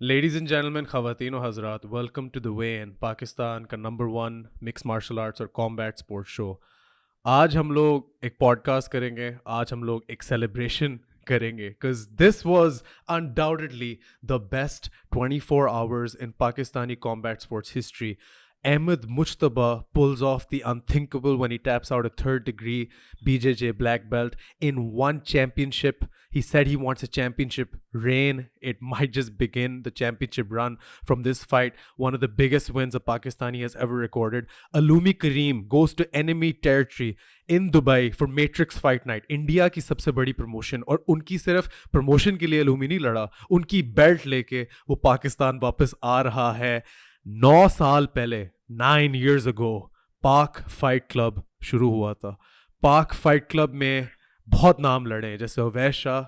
Ladies and gentlemen, Khawateen और Hazrat, welcome to The Weigh-In, Pakistan का number 1 mix martial arts और combat sports show. आज हम लोग एक पॉडकास्ट करेंगे, आज हम लोग एक सेलिब्रेशन करेंगे because this was undoubtedly the best 24 hours in Pakistani combat sports history. Ahmed Mujtaba pulls off the unthinkable when he taps out a third degree BJJ black belt in one championship. He said he wants a championship reign. It might just begin the championship run from this fight. One of the biggest wins a Pakistani has ever recorded. Uloomi Karim goes to enemy territory in Dubai for Matrix Fight Night. India की सबसे बड़ी promotion, और उनकी सिर्फ promotion के लिए अलूमी नहीं लड़ा, उनकी बेल्ट लेके वो पाकिस्तान वापस आ रहा है। 9 साल पहले 9 years ago पाक फाइट क्लब शुरू हुआ था। पाक फाइट क्लब में बहुत नाम लड़े हैं, जैसे अवैश शाह,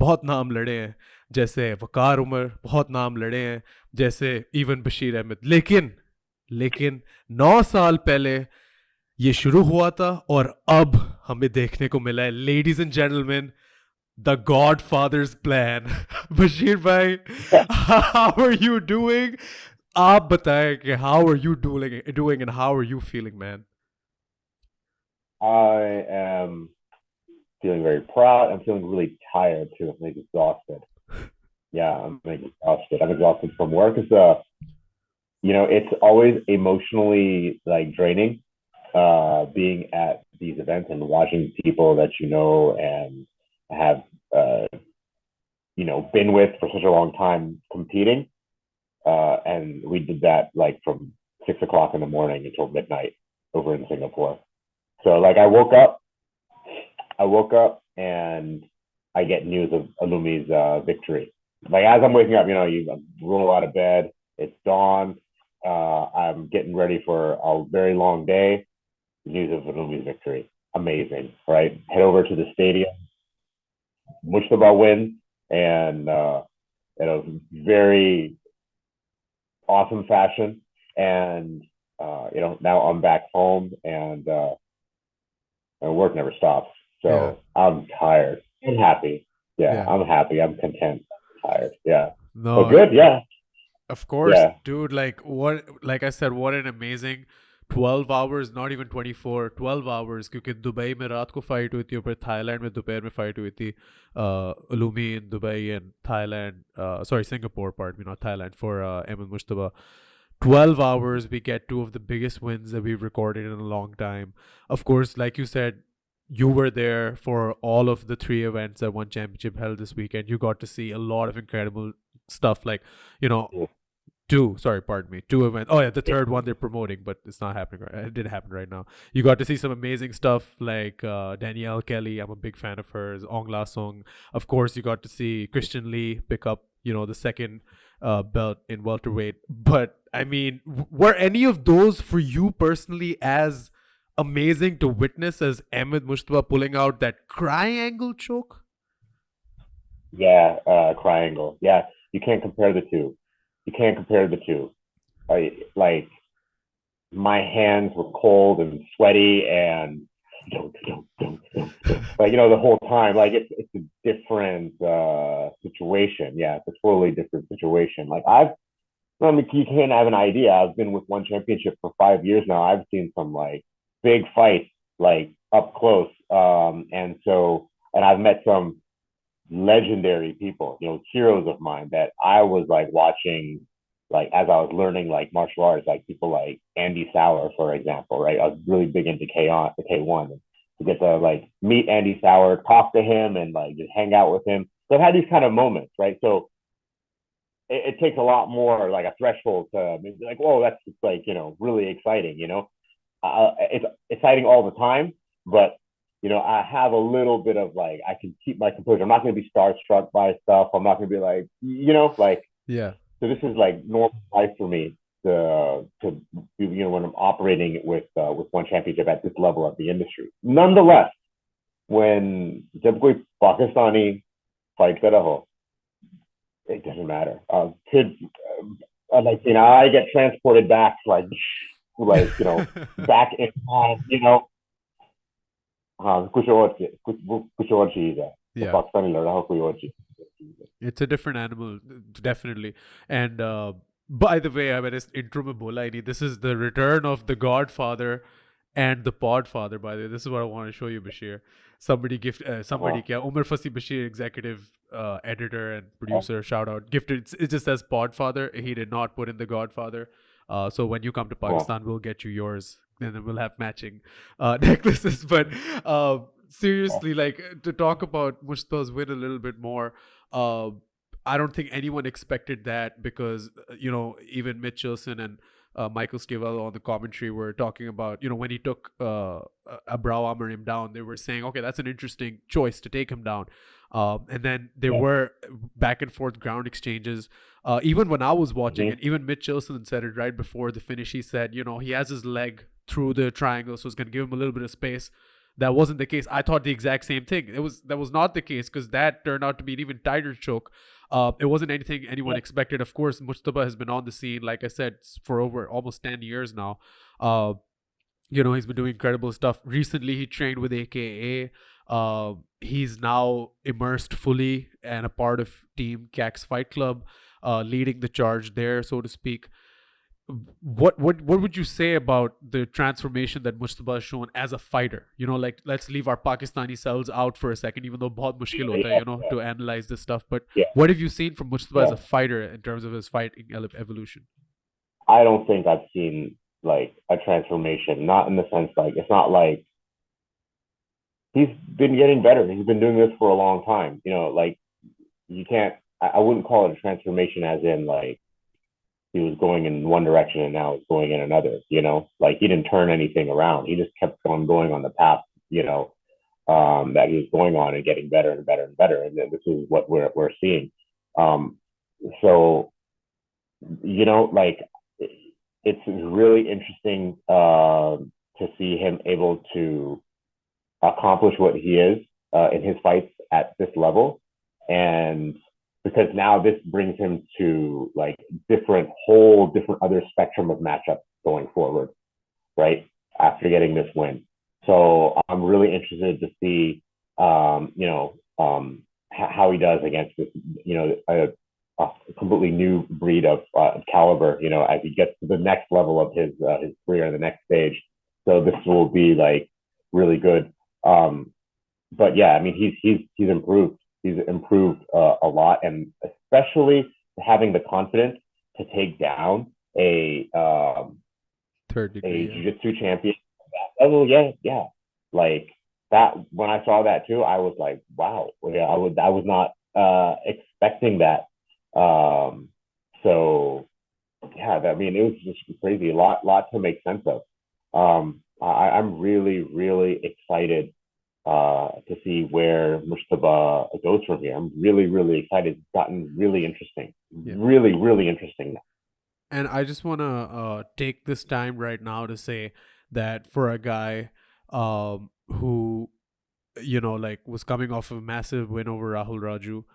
बहुत नाम लड़े हैं जैसे वकार उमर, बहुत नाम लड़े हैं जैसे इवन बशीर अहमद। लेकिन 9 साल पहले ये शुरू हुआ था और अब हमें देखने को मिला है, ladies and gentleman, the godfather's plan. Bashir भाई, हाउ आर यू डूइंग? आप बताएं कि how are you doing and how are you feeling, man? I am feeling very proud. I'm feeling really tired too. I'm like exhausted. Yeah, I'm like exhausted. I'm exhausted from work. It's always emotionally like draining, being at these events and watching people that you know and have been with for such a long time competing. And we did that like from 6 o'clock in the morning until midnight over in Singapore. So like I woke up and I get news of Alumi's victory. Like as I'm waking up, you roll out of bed. It's dawn. I'm getting ready for a very long day. News of Alumi's victory. Amazing, right? Head over to the stadium. Mujtaba wins, and in a very awesome fashion. And now I'm back home, and work never stops. Yeah. So I'm tired. I'm happy. Yeah, Yeah. I'm happy. I'm content. I'm tired. Yeah. No, But good. Yeah. of course, Yeah. dude. Like I said, what an amazing 12 hours, not even 24, 12 hours, क्योंकि Dubai में रात को fight हुई थी और फिर Thailand में दोपहर में फाइट हुई थी। Uloomi in Dubai and Thailand, sorry, Singapore, pardon me, not Thailand, for Ahmed Mujtaba. 12 hours, we get two of the biggest wins that we've recorded in a long time. Of course, like you said, you were there for all of the 3 events that One Championship held this weekend. You got to see a lot of incredible stuff, like, you know, two events. Oh yeah, the third one they're promoting, but it's not happening right. It didn't happen right now. You got to see some amazing stuff like Danielle Kelly. I'm a big fan of hers. Ong La Song. Of course, you got to see Christian Lee pick up, the second belt in welterweight. But I mean, were any of those for you personally as amazing to witness as Ahmed Mujtaba pulling out that triangle choke? Yeah. Triangle. Yeah. You can't compare the two. You can't compare the two. Like my hands were cold and sweaty and like the whole time. Like it's a different situation. Yeah, it's a totally different situation. I mean, you can't have an idea. I've been with One Championship for 5 years now. I've seen some like big fights like up close. And I've met some legendary people, heroes of mine that I was like watching, like as I was learning like martial arts, like people like Andy Sauer, for example, right? I was really big into K1 to get to like meet Andy Sauer, talk to him, and like just hang out with him. So I've had these kind of moments, right? So it takes a lot more like a threshold to be like, whoa, that's just like really exciting. It's exciting all the time, but I have a little bit of like I can keep my composure. I'm not going to be starstruck by stuff. I'm not going to be like like. Yeah. So this is like normal life for me to when I'm operating with One Championship at this level of the industry. Nonetheless, when जब कोई Pakistani fight कर रहा हो, it doesn't matter. Kids, like I get transported back like back in time. हाँ कुछ और चीज है Yeah. पाकिस्तानी लड़ रहा हो कोई और चीज It's a different animal, definitely. And by the way, I mean, intro mein bola hi nahi. This is the return of the Godfather and the Podfather. By the way, this is what I want to show you, Bashir. Somebody, kya Umar Fasi Bashir, executive editor and producer, shout out, gifted. It just says Podfather. He did not put in the Godfather. So when you come to Pakistan, we'll get you yours, and then we'll have matching necklaces. But seriously, like to talk about Mushtaba's win a little bit more. Uh, I don't think anyone expected that because even Mitchelson and Michael Schiavello on the commentary were talking about when he took Abrao Amarim down, they were saying, okay, that's an interesting choice to take him down. And then there were back and forth ground exchanges. Even when I was watching it, even Mitchelson said it right before the finish. He said, he has his leg through the triangle, so it's going to give him a little bit of space. That wasn't the case. I thought the exact same thing. That was not the case because that turned out to be an even tighter choke. It wasn't anything anyone expected. Of course, Mujtaba has been on the scene, like I said, for over almost 10 years now. He's been doing incredible stuff. Recently, he trained with AKA. He's now immersed fully and a part of Team Cax Fight Club, leading the charge there, so to speak. What would you say about the transformation that Mujtaba has shown as a fighter? Like let's leave our Pakistani selves out for a second, even though bahut mushkil hota hai, to analyze this stuff. But what have you seen from Mujtaba as a fighter in terms of his fighting evolution? I don't think I've seen like a transformation. Not in the sense like it's not like he's been getting better. He's been doing this for a long time. Like you can't. I wouldn't call it a transformation as in like he was going in one direction and now it's going in another, like he didn't turn anything around. He just kept on going on the path, that he was going on and getting better and better and better. And this is what we're seeing. So, like it's really interesting to see him able to accomplish what he is in his fights at this level. And because now this brings him to like whole different other spectrum of matchups going forward, right? After getting this win. So I'm really interested to see, how he does against this, a completely new breed of caliber, as he gets to the next level of his career, the next stage. So this will be like really good. But yeah, I mean, he's improved. He's improved a lot, and especially having the confidence to take down a third degree jiu-jitsu champion. Oh yeah. Like that. When I saw that too, I was like, wow. Yeah, I was not expecting that. So yeah, I mean, it was just crazy. A lot to make sense of. I'm really, really excited to see where Mujtaba goes from here. I'm really, really excited. It's gotten really interesting. Really, really interesting now. And I just want to take this time right now to say that for a guy who, like was coming off a massive win over Rahul Raju,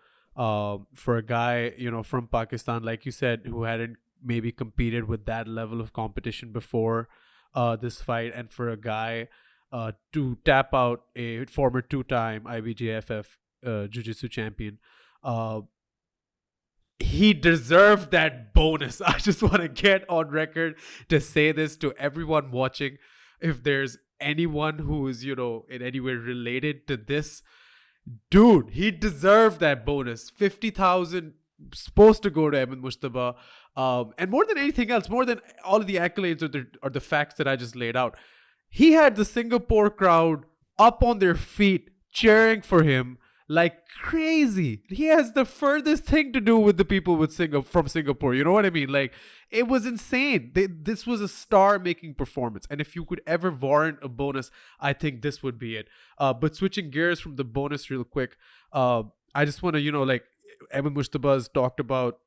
for a guy, from Pakistan, like you said, who hadn't maybe competed with that level of competition before this fight, and for a guy to tap out a former two-time IBJFF Jiu-Jitsu champion, he deserved that bonus. I just want to get on record to say this to everyone watching. If there's anyone who is, in any way related to this, dude, he deserved that bonus. 50,000 supposed to go to Ahmed Mujtaba. And more than anything else, more than all of the accolades or the facts that I just laid out, he had the Singapore crowd up on their feet cheering for him like crazy. He has the furthest thing to do with the people from Singapore. You know what I mean? Like, it was insane. This was a star-making performance. And if you could ever warrant a bonus, I think this would be it. But switching gears from the bonus real quick, I just want to, like, Ahmed Mujtaba has talked about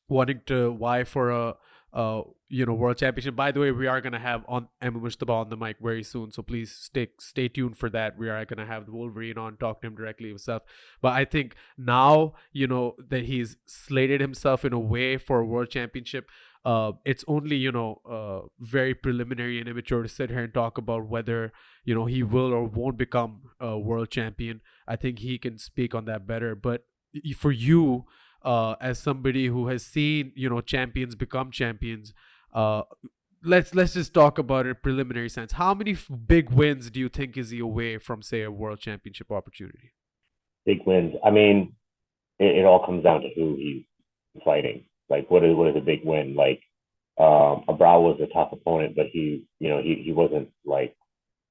wanting to vie for a world championship. By the way, we are gonna have on Ahmed Mujtaba on the mic very soon, so please stay tuned for that. We are gonna have the Wolverine on, talk to him directly himself. But I think now that he's slated himself in a way for a world championship, it's only very preliminary and immature to sit here and talk about whether he will or won't become a world champion. I think he can speak on that better. But for you, as somebody who has seen, champions become champions, uh, let's just talk about it in a preliminary sense. How many big wins do you think is he away from, say, a world championship opportunity? Big wins. I mean, it all comes down to who he's fighting. Like, what is a big win? Like, Abral was a tough opponent, but he wasn't like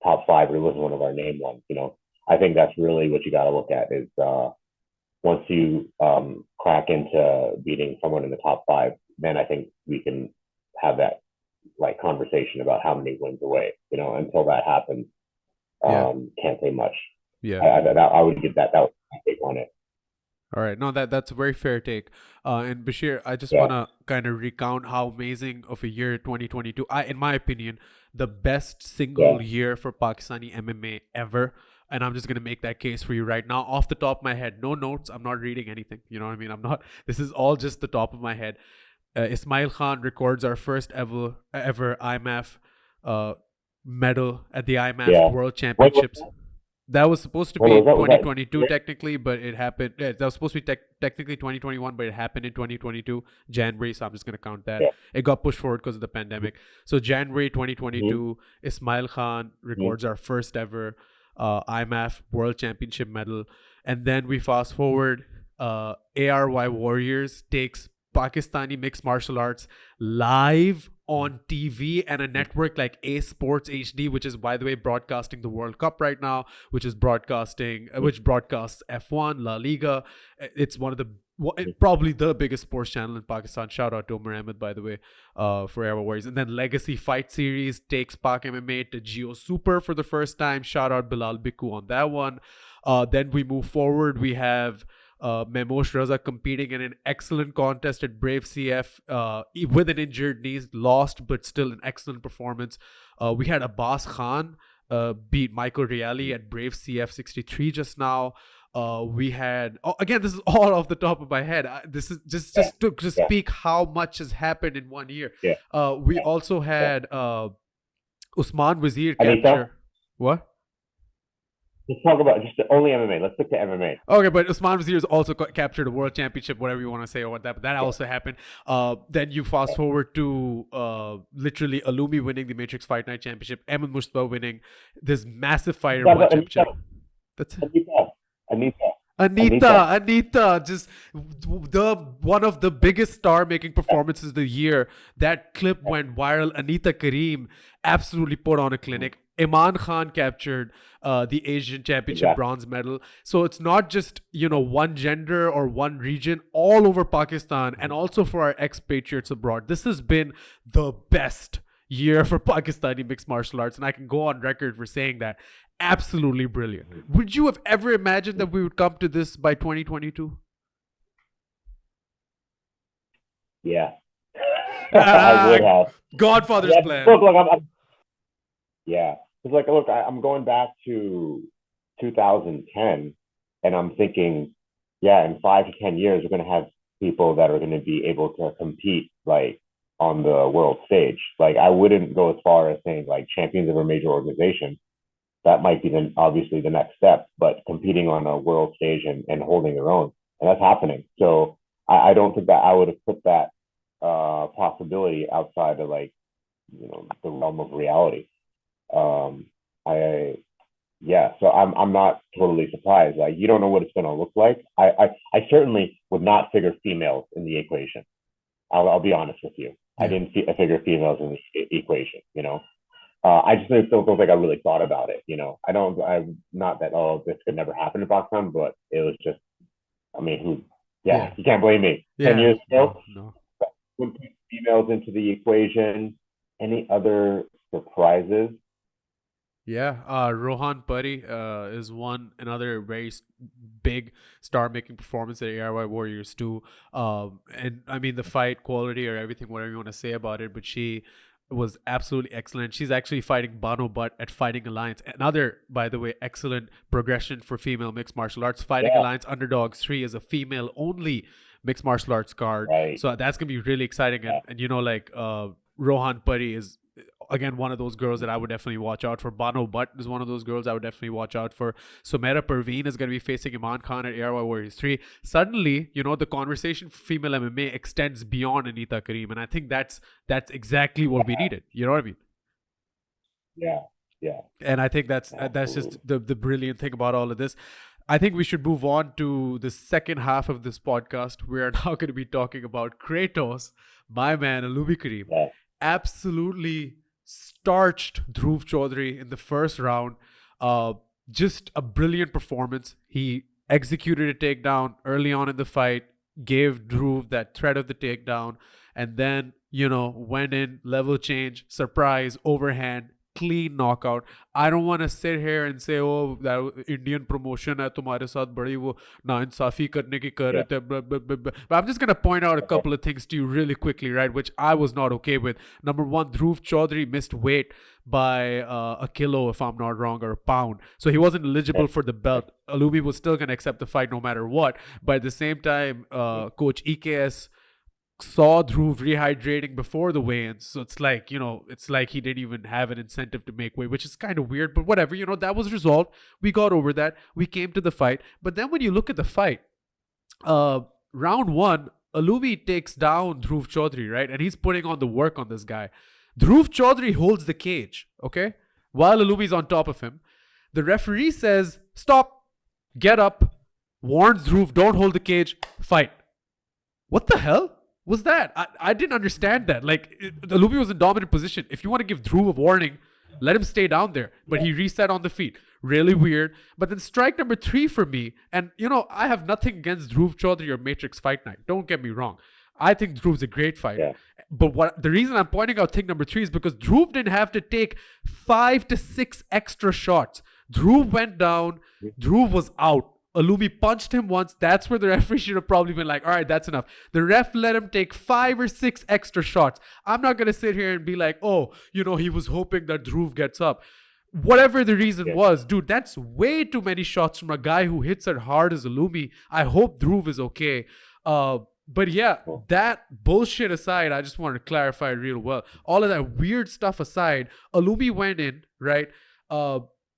top five, or he wasn't one of our name ones. I think that's really what you got to look at is once you crack into beating someone in the top five, then I think we can have that like conversation about how many wins away. Until that happens, Yeah, can't say much. yeah. I would give that was my take on it. All right, no, that's a very fair take. And Bashir, I just Yeah, want to kind of recount how amazing of a year 2022. In my opinion, the best yeah, single year for Pakistani MMA ever. And I'm just gonna make that case for you right now, off the top of my head. No notes. I'm not reading anything. You know what I mean? I'm not. This is all just the top of my head. Ismail Khan records our first ever IMAF uh, medal at the IMAF yeah. World When was Championships. That was supposed to when be was that? Was that 2022 technically, but it happened. That was supposed to be technically 2021, but it happened in 2022 January. So I'm just gonna count that. yeah. It got pushed forward because of the pandemic. So January Mm-hmm, 2022, Ismail Khan mm-hmm, records our first ever IMAF World Championship medal, and then we fast forward. ARY Warriors takes Pakistani mixed martial arts live on TV and a network like A Sports HD, which is, by the way, broadcasting the World Cup right now, which broadcasts F1, La Liga. It's one of the probably the biggest sports channel in Pakistan. Shout out to Omar Ahmed, by the way, for Air Warriors. And then Legacy Fight Series takes Pak MMA to Geo Super for the first time. Shout out Bilal Bikku on that one. Then we move forward. We have Memosh Raza competing in an excellent contest at Brave CF with an injured knee, lost, but still an excellent performance. We had Abbas Khan beat Michael Reali at Brave CF 63 just now. We had again, this is all off the top of my head. This is just to yeah, speak how much has happened in 1 year. yeah, We also yeah. had Usman Wazir Anita, capture what? let's talk about just only MMA. Let's stick to MMA. Okay, but Usman Wazir also captured a world championship, whatever you want to say or what that. But that Yeah, also happened. Then you fast forward to literally Uloomi winning the Matrix Fight Night Championship, Ahmed Mujtaba winning this massive fighter what one about Anita? championship. That's it. Anita, Anita, Anita. Anita, just the one of the biggest star-making performances of the year. That clip went viral. Anita Kareem absolutely put on a clinic. Iman Khan captured the Asian Championship Exactly. bronze medal. So it's not just one gender or one region, all over Pakistan, and also for our expatriates abroad. This has been the best year for Pakistani mixed martial arts, and I can go on record for saying that. Absolutely brilliant. Would you have ever imagined that we would come to this by 2022? Yeah, I would have. Godfather's Yeah, plan. look, yeah. It's like, look, I'm going back to 2010, and I'm thinking, yeah, in 5 to 10 years, we're going to have people that are going to be able to compete like on the world stage. Like, I wouldn't go as far as saying like champions of a major organization. That might be obviously the next step, but competing on a world stage and holding their own, and that's happening. So I don't think that I would have put that possibility outside of like the realm of reality. I Yeah, so I'm not totally surprised. Like, you don't know what it's going to look like. I certainly would not figure females in the equation. I'll be honest with you. I Yeah. didn't figure females in the equation. I just still don't think I really thought about it. I don't. I'm not that, oh, this could never happen in Pakistan, but it was just. I mean, who? Yeah, Yeah. you can't blame me. 10 years ago, No. would put females into the equation. Any other surprises? Yeah, Rohan Puri is another very big star-making performance at ARY Warriors too. And I mean the fight quality or everything, whatever you want to say about it, but she was absolutely excellent. She's actually fighting Bano Butt at Fighting Alliance. Another, by the way, excellent progression for female mixed martial arts. Fighting Yeah, Alliance Underdogs 3 is a female-only mixed martial arts card, right. so that's gonna be really exciting. Yeah, And Rohan Puri is again, one of those girls that I would definitely watch out for. Bano Butt is one of those girls I would definitely watch out for. Sumera Perveen is going to be facing Iman Khan at ARY Warriors 3. Suddenly, the conversation for female MMA extends beyond Anita Kareem, and I think that's exactly what we needed. You know what I mean? Yeah. Yeah. And I think that's just the brilliant thing about all of this. I think we should move on to the second half of this podcast. We are now going to be talking about Kratos, my man, Uloomi Karim. Yeah. Absolutely starched Drhuv Chaudhry in the first round. Just a brilliant performance. He executed a takedown early on in the fight, gave Drhuv that threat of the takedown, and then, went in, level change, surprise, overhand, clean knockout. I don't want to sit here and say, oh, that Indian promotion hai tumhare saath badi wo nainsafi karne ki kar rahe the, blah, blah, blah, blah. But I'm just going to point out a couple of things to you really quickly, right, which I was not okay with. Number one, Drhuv Chaudhry missed weight by a kilo, if I'm not wrong, or a pound. So he wasn't eligible for the belt. Uloomi was still going to accept the fight no matter what. But at the same time, Coach EKS saw Drhuv rehydrating before the weigh-ins, so it's like he didn't even have an incentive to make weight, which is kind of weird, but whatever. That was resolved. We got over that. We came to the fight. But then when you look at the fight, round one, Uloomi takes down Drhuv Chaudhry, right? And he's putting on the work on this guy. Drhuv Chaudhry holds the cage, okay, while Uloomi's on top of him. The referee says, stop, get up, warns Drhuv, don't hold the cage, fight. What the hell was that? I didn't understand that. Like, Uloomi was in dominant position. If you want to give Drhuv a warning, let him stay down there. But he reset on the feet. Really weird. But then strike number 3 for me, and I have nothing against Drhuv Chaudhry or Matrix Fight Night. Don't get me wrong. I think Dhruv's a great fighter. Yeah. But the reason I'm pointing out thing number 3 is because Drhuv didn't have to take 5 to 6 extra shots. Drhuv went down. Drhuv was out. Uloomi punched him once. That's where the referee should have probably been like, all right, that's enough. The ref let him take 5 or 6 extra shots. I'm not going to sit here and be like, oh, he was hoping that Drhuv gets up. Whatever the reason was, dude, that's way too many shots from a guy who hits as hard as Uloomi. I hope Drhuv is okay. But yeah, that bullshit aside, I just wanted to clarify real well. All of that weird stuff aside, Uloomi went in, right?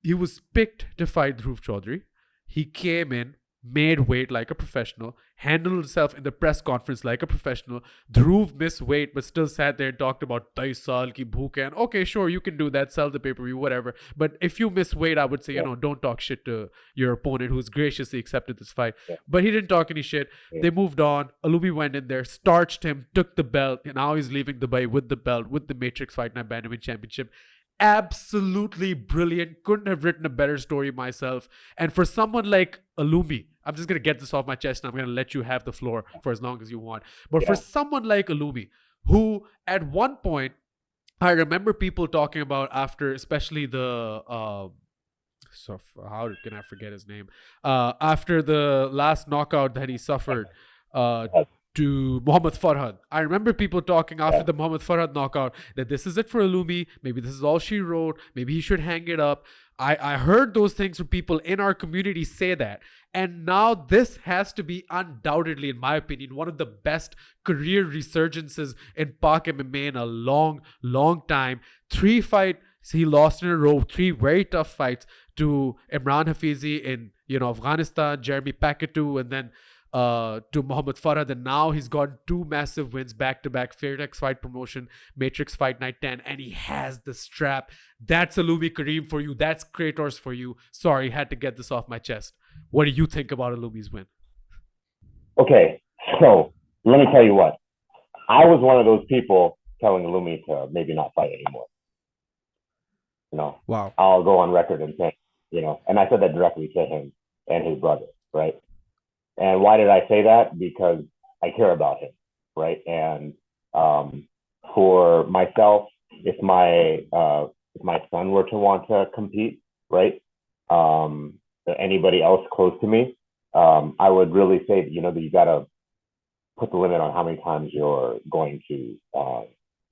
He was picked to fight Drhuv Chaudhry. He came in, made weight like a professional, handled himself in the press conference like a professional. Drhuv missed weight, but still sat there and talked about 23 saal ki bhook. And okay, sure, you can do that, sell the pay-per-view, whatever. But if you miss weight, I would say, don't talk shit to your opponent who's graciously accepted this fight. But he didn't talk any shit. They moved on. Uloomi went in there, starched him, took the belt, and now he's leaving Dubai with the belt, with the Matrix Fight Night Bantamweight Championship. Absolutely brilliant. Couldn't have written a better story myself. And for someone like Uloomi, I'm just going to get this off my chest and I'm going to let you have the floor for as long as you want. But for someone like Uloomi, who at one point, I remember people talking about after, especially the, how can I forget his name? After the last knockout that he suffered, to Muhammad Farhad. I remember people talking after the Muhammad Farhad knockout that this is it for Uloomi. Maybe this is all she wrote. Maybe he should hang it up. I heard those things from people in our community say that. And now this has to be undoubtedly, in my opinion, one of the best career resurgences in Pak MMA in a long, long time. 3 fights he lost in a row. 3 very tough fights to Imran Hafizi in Afghanistan, Jeremy Paketu, and then to Muhammad Farhad, and now he's got 2 massive wins back-to-back. Fairtex Fight Promotion, Matrix Fight Night 10, and he has the strap. That's Uloomi Karim for you. That's Kratos for you. Sorry, had to get this off my chest. What do you think about Uloomi's win? Okay, so let me tell you what. I was one of those people telling Uloomi to maybe not fight anymore. Wow. I'll go on record and say, and I said that directly to him and his brother, right? And why did I say that? Because I care about him, right? And for myself, if my son were to want to compete, right, anybody else close to me, I would really say that that you got to put the limit on how many times you're going to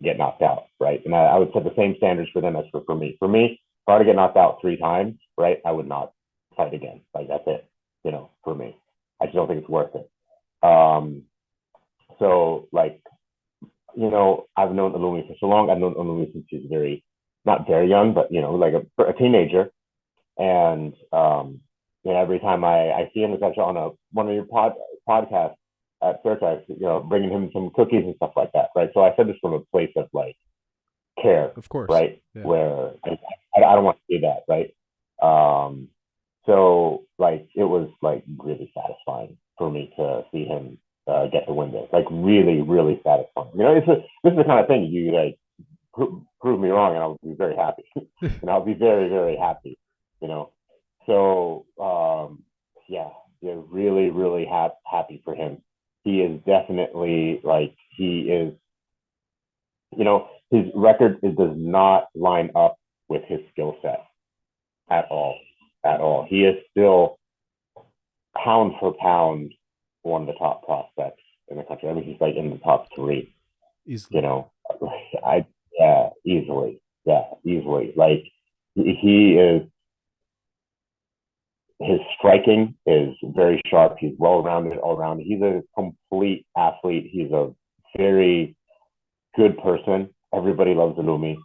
get knocked out, right? And I would set the same standards for them as for me. For me, if I were to get knocked out 3 times, right, I would not fight again. Like, that's it, for me. I just don't think it's worth it. So, like, I've known Uloomi for so long. I've known Uloomi since he's very not very young, but like a teenager. And every time I see him, it's actually on one of your podcasts at Fairfax, bringing him some cookies and stuff like that, right? So I said this from a place of like care, Of course. right? Yeah. Where I don't want to see that, right? Um, so like it was like really satisfying for me to see him get the win there. Like really, really satisfying. This is the kind of thing you like prove me wrong, and I'll be very happy. And I'll be very, very happy. You know. So yeah, really, really happy for him. He is definitely like he is. His record does not line up with his skill set at all. At all. He is still pound for pound one of the top prospects in the country. I mean, he's like in the top three. Easily. I yeah, easily. Yeah, easily. Like he is. His striking is very sharp. He's well rounded all around. He's a complete athlete. He's a very good person. Everybody loves Uloomi.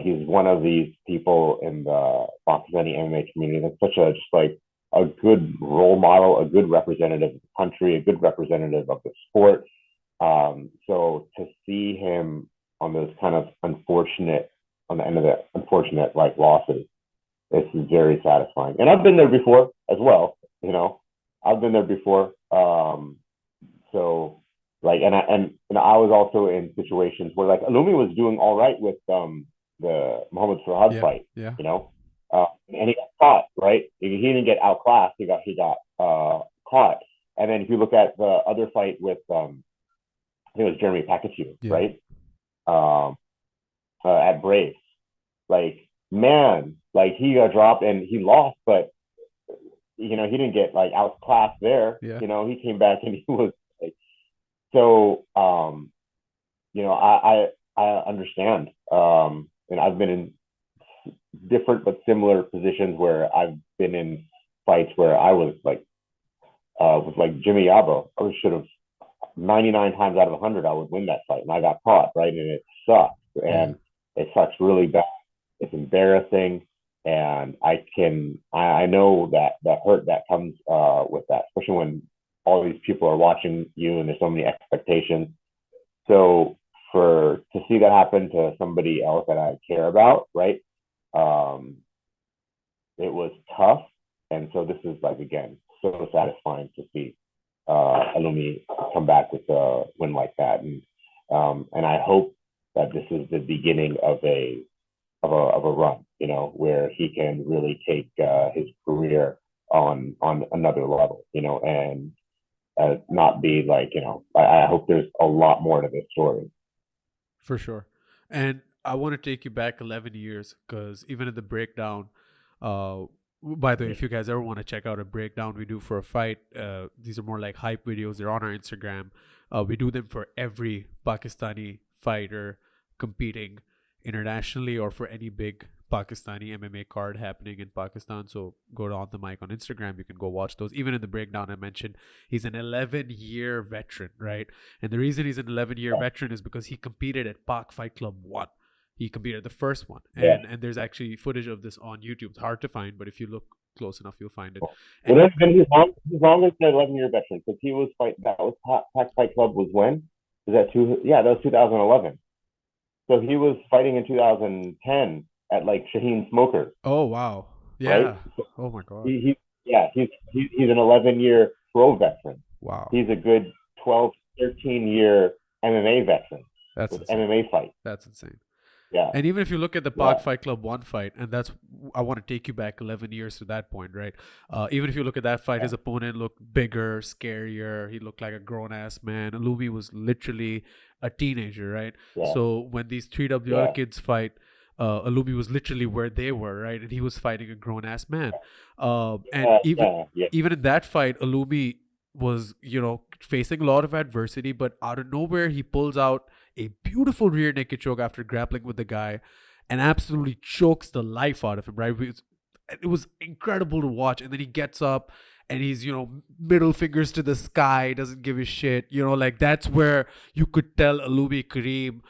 He's one of these people in the Pakistani MMA community that's such a just like a good role model, a good representative of the country, a good representative of the sport. So to see him on those kind of on the end of the unfortunate like losses, it's very satisfying. And I've been there before as well. I've been there before. So like, and I was also in situations where like Uloomi was doing all right with the Muhammad Farhad fight. Yeah. And he got caught, right? He didn't get outclassed. He got caught. And then if you look at the other fight with I think it was Jeremy Pakachu, right? At Braves, like man, like he got dropped and he lost, but he didn't get like outclassed there. Yeah. He came back and he was like, so I understand. And I've been in different but similar positions where I've been in fights where I was like with like Jimmy Yabo. I should have 99 times out of 100 I would win that fight, and I got caught, right? And it sucks, and it sucks really bad. It's embarrassing, and I know that hurt that comes with that, especially when all these people are watching you and there's so many expectations. So to see that happen to somebody else that I care about, right? It was tough, and so this is like again so satisfying to see Uloomi come back with a win like that, and I hope that this is the beginning of a run, where he can really take his career on another level, and not be like, I hope there's a lot more to this story. For sure. And I want to take you back 11 years because even in the breakdown, by the way, if you guys ever want to check out a breakdown we do for a fight, these are more like hype videos. They're on our Instagram. We do them for every Pakistani fighter competing internationally or for any big Pakistani MMA card happening in Pakistan. So go to On The Mic on Instagram. You can go watch those. Even in the breakdown, I mentioned he's an 11-year veteran, right? And the reason he's an 11-year veteran is because he competed at Pak Fight Club 1. He competed the first one. And there's actually footage of this on YouTube. It's hard to find, but if you look close enough, you'll find it. And he's longer than 11-year veteran because he was that was Pak Fight Club was when? Was that that was 2011. So he was fighting in 2010 at like Shaheen Smoker. Oh wow! Yeah. Right? Oh my god. He's an 11-year pro veteran. Wow. He's a good 12, 13-year MMA veteran. That's with MMA fights. That's insane. Yeah. And even if you look at the Pak Fight Club 1 fight, and I want to take you back 11 years to that point, right? Even if you look at that fight, his opponent looked bigger, scarier. He looked like a grown-ass man. Uloomi was literally a teenager, right? Yeah. So when these 3WL kids fight, Uloomi was literally where they were, right? And he was fighting a grown-ass man. Even in that fight, Uloomi was, facing a lot of adversity, but out of nowhere, he pulls out a beautiful rear naked choke after grappling with the guy and absolutely chokes the life out of him, right? It was incredible to watch. And then he gets up and he's, middle fingers to the sky, doesn't give a shit. Like that's where you could tell Uloomi Karim,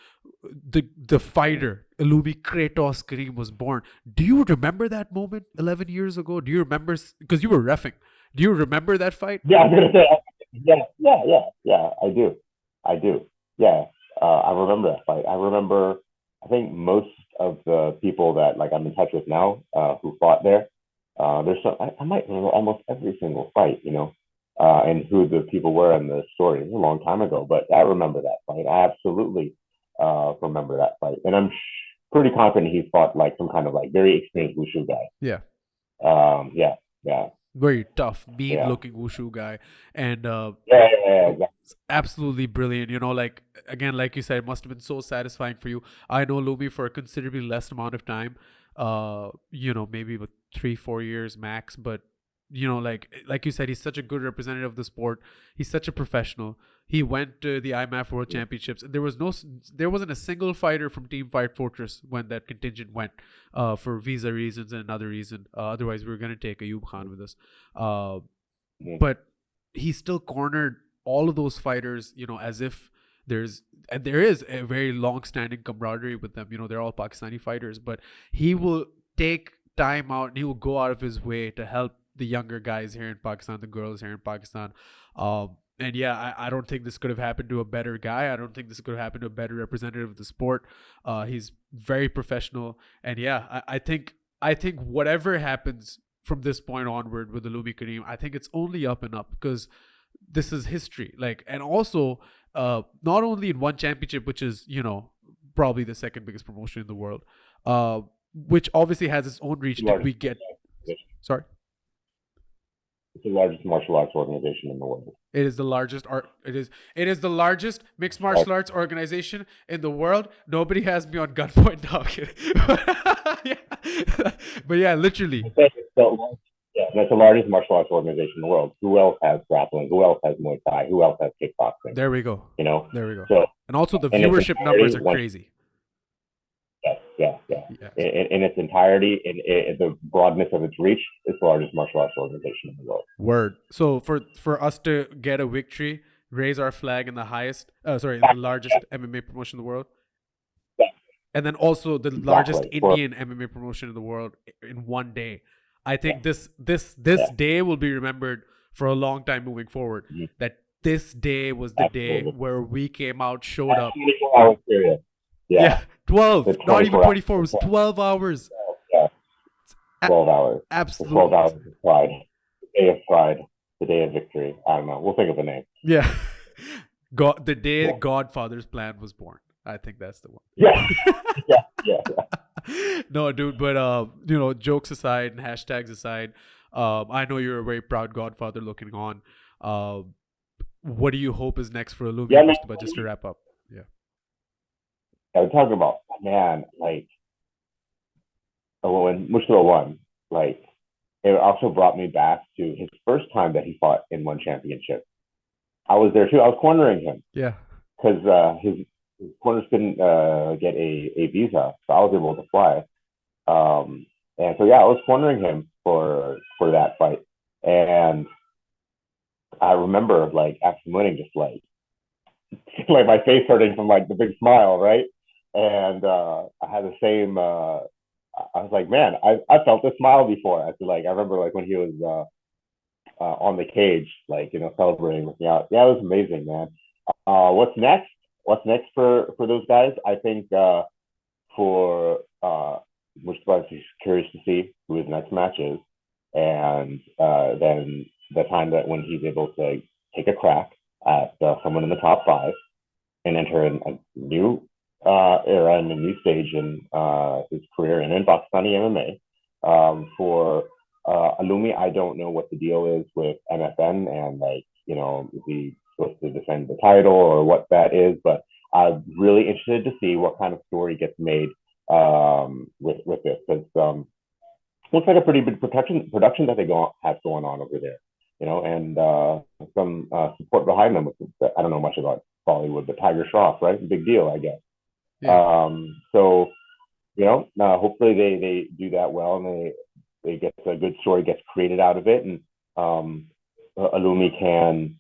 the fighter, Uloomi Karim was born. Do you remember that moment 11 years ago? Do you remember? Because you were reffing. Do you remember that fight? Yeah, I'm gonna say, yeah. I do. Yeah, I remember that fight. I remember. I think most of the people that like I'm in touch with now who fought there. There's some. I might remember almost every single fight. And who the people were in the story. It was a long time ago, but I remember that fight. I absolutely remember that fight, and I'm pretty confident he fought like some kind of like very experienced wushu guy. Yeah. Yeah, yeah, Very tough, mean yeah. looking wushu guy. And Exactly. absolutely brilliant. Like again, like you said, it must have been so satisfying for you. I know Lumi for a considerably less amount of time. Maybe about 3-4 years max. But like you said, he's such a good representative of the sport. He's such a professional. He went to the IMAF World Championships. There wasn't a single fighter from Team Fight Fortress when that contingent went, for visa reasons and another reason. Otherwise, we were going to take Ayub Khan with us. But he still cornered all of those fighters, as if there is a very long-standing camaraderie with them. They're all Pakistani fighters, but he will take time out and he will go out of his way to help the younger guys here in Pakistan, the girls here in Pakistan. And yeah, I don't think this could have happened to a better guy. I don't think this could have happened to a better representative of the sport. He's very professional, and yeah, I think whatever happens from this point onward with Uloomi Karim, I think it's only up and up because this is history. Like, and also, not only in one championship, which is probably the second biggest promotion in the world, which obviously has its own reach. Did we get? Sorry. It's the largest martial arts organization in the world. It is the largest art. It is the largest mixed martial arts organization in the world. Nobody has me on gunpoint now. But yeah, literally. That's the largest martial arts organization in the world. Who else has grappling? Who else has Muay Thai? Who else has kickboxing? There we go. There we go. So, and also the viewership numbers are crazy. Yeah. In its entirety, in the broadness of its reach, it's the largest martial arts organization in the world. Word. So for us to get a victory, raise our flag in the the largest MMA promotion in the world, and then also the largest Indian MMA promotion in the world in one day. I think this day will be remembered for a long time moving forward. That this day was the day where we came out, showed up. 24 hours period. Yeah. 12, not even 24, it was 12 hours. Yeah. 12 hours. Absolutely. 12 hours of pride. The day of pride. The day of victory. I don't know. We'll think of a name. Yeah. The day Godfather's plan was born. I think that's the one. Yeah. Yeah. No, dude, but jokes aside and hashtags aside, I know you're a very proud Godfather looking on. What do you hope is next for Uloomi? Just to wrap up. Yeah. I was talking about, man, like, when Mujtaba won, like, it also brought me back to his first time that he fought in one championship. I was there too. I was cornering him. Yeah. Because his corners couldn't get a visa, so I was able to fly. And so, yeah, I was cornering him for that fight. And I remember, like, after winning, just like my face hurting from like the big smile, right? And I had the same. I was like, man, I felt this smile before. I feel like I remember like when he was on the cage, like celebrating with me out. Yeah, it was amazing, man. What's next? What's next for those guys? I think for Mujtaba, is curious to see who his next match is, and then the time that when he's able to take a crack at someone in the top 5 and enter in a new era and a new stage in his career and in Pakistani MMA. For Uloomi, I don't know what the deal is with MFN and like, is he supposed to defend the title or what that is, but I'm really interested to see what kind of story gets made with this, because looks like a pretty big production that they have going on over there, and some support behind them. I don't know much about Bollywood, but Tiger Shroff, right? Big deal, I guess. Yeah. So, hopefully they do that well and they get a good story gets created out of it, and Uloomi can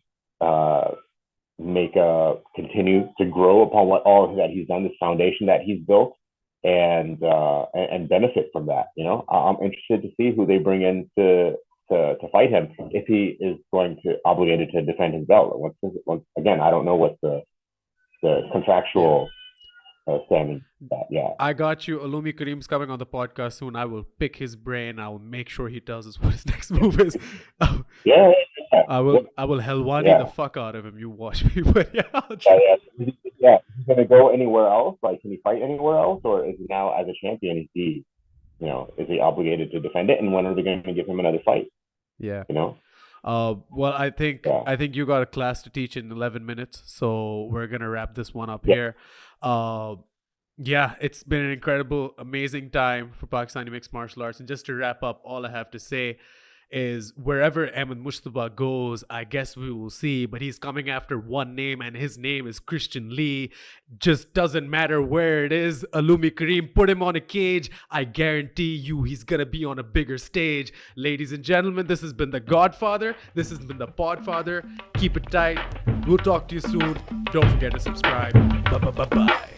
continue to grow upon all that he's done, this foundation that he's built, and benefit from that. You know, I'm interested to see who they bring in to fight him if he is going to obligated to defend his belt. Once again, I don't know what the contractual standing. Yeah, I got you. Uloomi Karim's coming on the podcast soon. I will pick his brain. I will make sure he tells us what his next move is. yeah. I will Helwani the fuck out of him. You watch me. But yeah. He's gonna go anywhere else? Like, can he fight anywhere else, or is he now as a champion? Is he obligated to defend it? And when are they going to give him another fight? Yeah. You know. Well, I think you got a class to teach in 11 minutes, so we're gonna wrap this one up here. Yeah, it's been an incredible, amazing time for Pakistani mixed martial arts. And just to wrap up, all I have to say is wherever Ahmed Mujtaba goes, I guess we will see. But he's coming after one name, and his name is Christian Lee. Just doesn't matter where it is. Uloomi Karim, put him on a cage. I guarantee you he's going to be on a bigger stage. Ladies and gentlemen, this has been the Godfather. This has been the Podfather. Keep it tight. We'll talk to you soon. Don't forget to subscribe. Bye-bye.